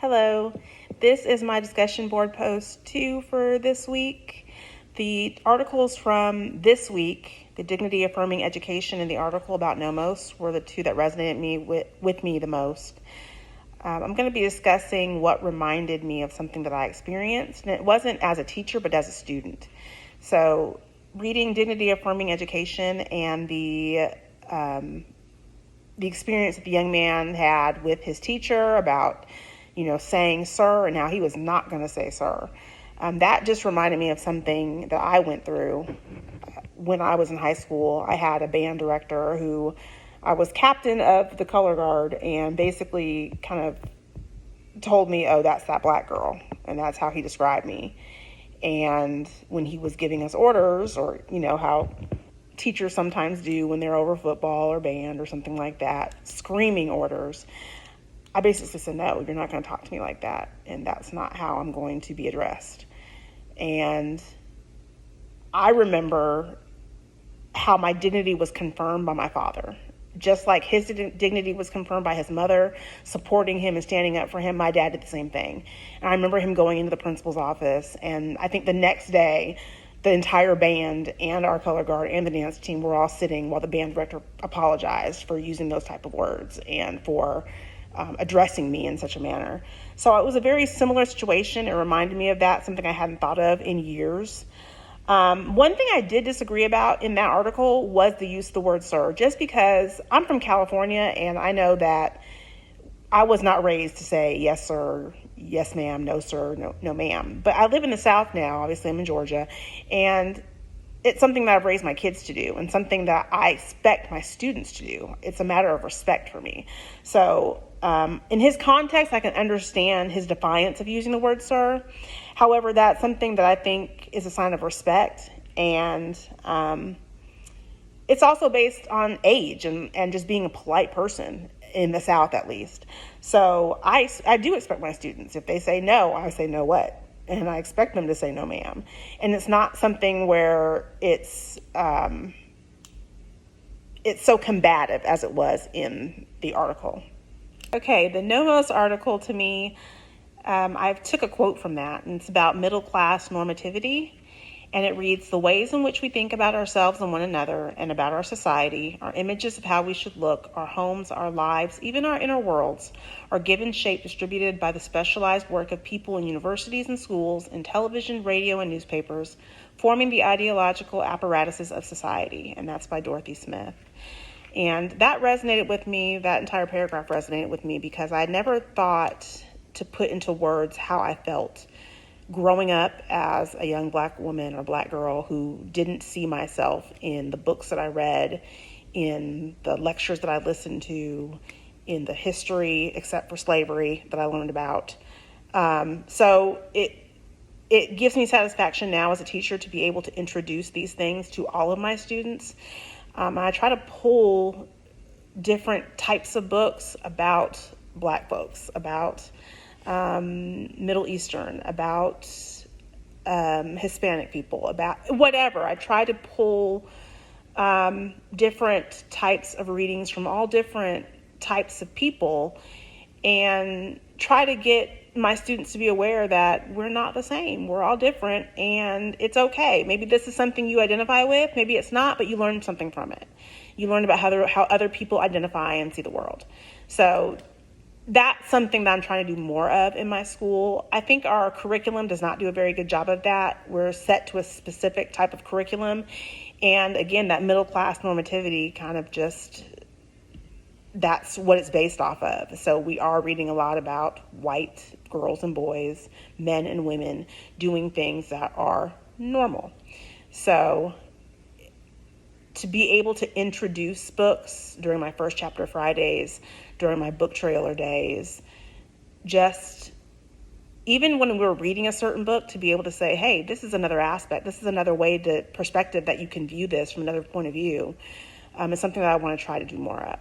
Hello, this is my discussion board post 2 for this week. The articles from this week, the dignity affirming education and the article about Nomos, were the two that resonated with me the most. I'm going to be discussing what reminded me of something that I experienced, and it wasn't as a teacher, but as a student. So reading dignity affirming education and the experience that the young man had with his teacher about saying sir, and how he was not going to say sir. That just reminded me of something that I went through when I was in high school. I had a band director who I was captain of the color guard, and basically kind of told me, oh, that's that black girl. And that's how he described me. And when he was giving us orders, or, how teachers sometimes do when they're over football or band or something like that, screaming orders, I basically said, no, you're not going to talk to me like that. And that's not how I'm going to be addressed. And I remember how my dignity was confirmed by my father. Just like his dignity was confirmed by his mother, supporting him and standing up for him, my dad did the same thing. And I remember him going into the principal's office, and I think the next day, the entire band and our color guard and the dance team were all sitting while the band director apologized for using those type of words and for addressing me in such a manner. So it was a very similar situation. It reminded me of that, something I hadn't thought of in years. One thing I did disagree about in that article was the use of the word sir, just because I'm from California and I know that I was not raised to say yes sir, yes ma'am, no sir, no ma'am. But I live in the South now. Obviously I'm in Georgia, and it's something that I've raised my kids to do and something that I expect my students to do. It's a matter of respect for me. So in his context, I can understand his defiance of using the word sir. However, that's something that I think is a sign of respect. And it's also based on age and just being a polite person in the South, at least. So I do expect my students, if they say no, I say no what? And I expect them to say no ma'am. And it's not something where it's so combative as it was in the article. Okay, the Nomos article, to me, I took a quote from that, and it's about middle class normativity. And it reads, the ways in which we think about ourselves and one another and about our society, our images of how we should look, our homes, our lives, even our inner worlds, are given shape distributed by the specialized work of people in universities and schools, in television, radio, and newspapers, forming the ideological apparatuses of society. And that's by Dorothy Smith. And that resonated with me, that entire paragraph resonated with me, because I never thought to put into words how I felt growing up as a young black woman or black girl who didn't see myself in the books that I read, in the lectures that I listened to, in the history, except for slavery, that I learned about. So it gives me satisfaction now as a teacher to be able to introduce these things to all of my students. I try to pull different types of books about black folks, about Middle Eastern, about Hispanic people, about whatever. I try to pull different types of readings from all different types of people and try to get my students to be aware that we're not the same. We're all different, and it's okay. Maybe this is something you identify with, maybe it's not, but you learn something from it. You learn about how other people identify and see the world. So that's something that I'm trying to do more of in my school. I think our curriculum does not do a very good job of that. We're set to a specific type of curriculum. And again, that middle class normativity kind of just, that's what it's based off of. So we are reading a lot about white girls and boys, men and women doing things that are normal. So to be able to introduce books during my first chapter Fridays, during my book trailer days, just even when we're reading a certain book, to be able to say, hey, this is another aspect, this is another perspective that you can view this from another point of view, is something that I want to try to do more of.